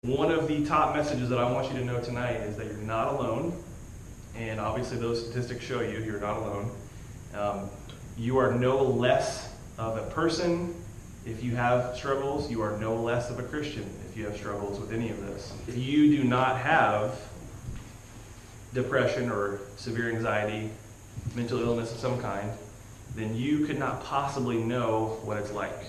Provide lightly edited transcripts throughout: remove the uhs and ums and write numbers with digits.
One of the top messages that I want you to know tonight is that you're not alone. And obviously those statistics show you're not alone. You are no less of a person if you have struggles. You are no less of a Christian if you have struggles with any of this. If you do not have depression or severe anxiety, mental illness of some kind, then you could not possibly know what it's like.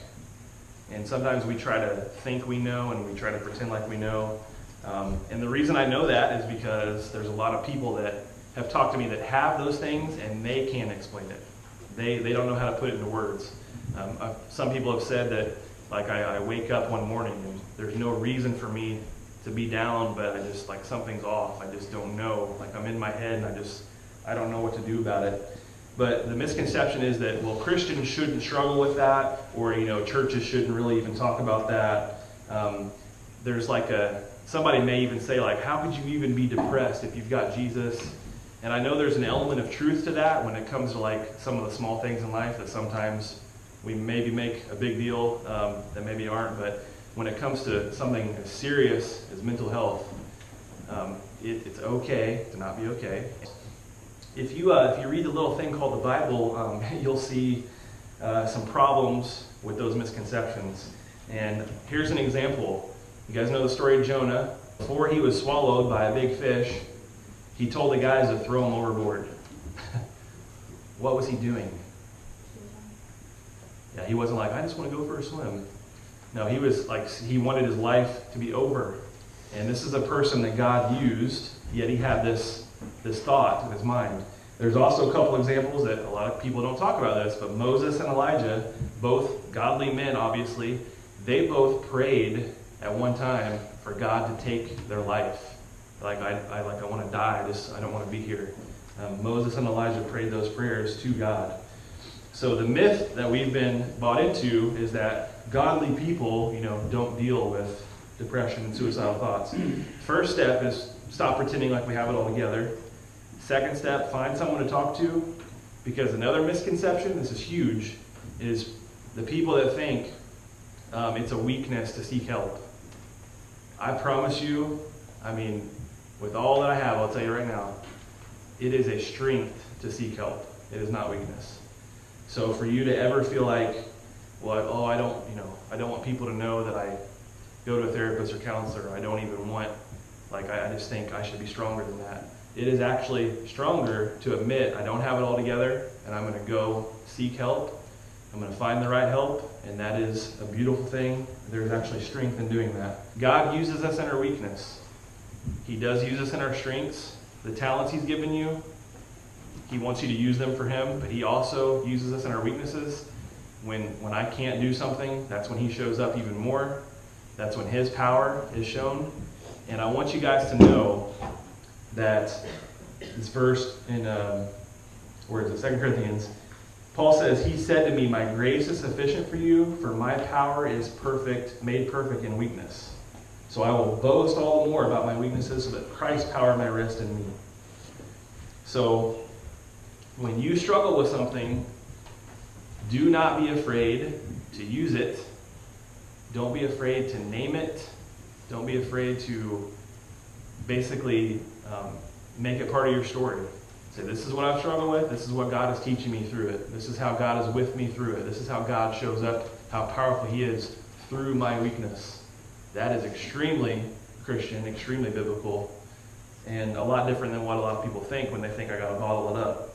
And sometimes we try to think we know and we try to pretend like we know. And the reason I know that is because there's a lot of people that have talked to me that have those things and they can't explain it. They don't know how to put it into words. Some people have said that, like, I wake up one morning and there's no reason for me to be down, but I just, like, something's off. I just don't know. Like, I'm in my head and I don't know what to do about it. But the misconception is that, well, Christians shouldn't struggle with that, or, churches shouldn't really even talk about that. There's like somebody may even say, like, how could you even be depressed if you've got Jesus? And I know there's an element of truth to that when it comes to, like, some of the small things in life that sometimes we maybe make a big deal that maybe aren't. But when it comes to something as serious as mental health, it's okay to not be okay. If you read the little thing called the Bible, you'll see some problems with those misconceptions. And here's an example. You guys know the story of Jonah. Before he was swallowed by a big fish, he told the guys to throw him overboard. What was he doing? Yeah, he wasn't like, I just want to go for a swim. No, he was like, he wanted his life to be over. And this is a person that God used, yet he had this thought in his mind. There's also a couple examples that a lot of people don't talk about this, but Moses and Elijah, both godly men, obviously, they both prayed at one time for God to take their life. Like, I want to die. I don't want to be here. Moses and Elijah prayed those prayers to God. So the myth that we've been bought into is that godly people, don't deal with depression and suicidal thoughts. First step is stop pretending like we have it all together. Second step, find someone to talk to, because another misconception, this is huge, is the people that think it's a weakness to seek help. I promise you, with all that I have, I'll tell you right now, it is a strength to seek help. It is not weakness. So for you to ever feel like, well, I don't want people to know that I go to a therapist or counselor. I don't even want, I just think I should be stronger than that. It is actually stronger to admit I don't have it all together and I'm going to go seek help. I'm going to find the right help, and that is a beautiful thing. There's actually strength in doing that. God uses us in our weakness. He does use us in our strengths. The talents He's given you, He wants you to use them for Him, but He also uses us in our weaknesses. When I can't do something, that's when He shows up even more. That's when His power is shown. And I want you guys to know that this verse in, 2 Corinthians, Paul says, He said to me, my grace is sufficient for you, for my power is made perfect in weakness. So I will boast all the more about my weaknesses so that Christ's power may rest in me. So when you struggle with something, do not be afraid to use it. Don't be afraid to name it. Don't be afraid to basically make it part of your story. Say, this is what I've struggled with. This is what God is teaching me through it. This is how God is with me through it. This is how God shows up, how powerful He is through my weakness. That is extremely Christian, extremely biblical, and a lot different than what a lot of people think when they think I got to bottle it up.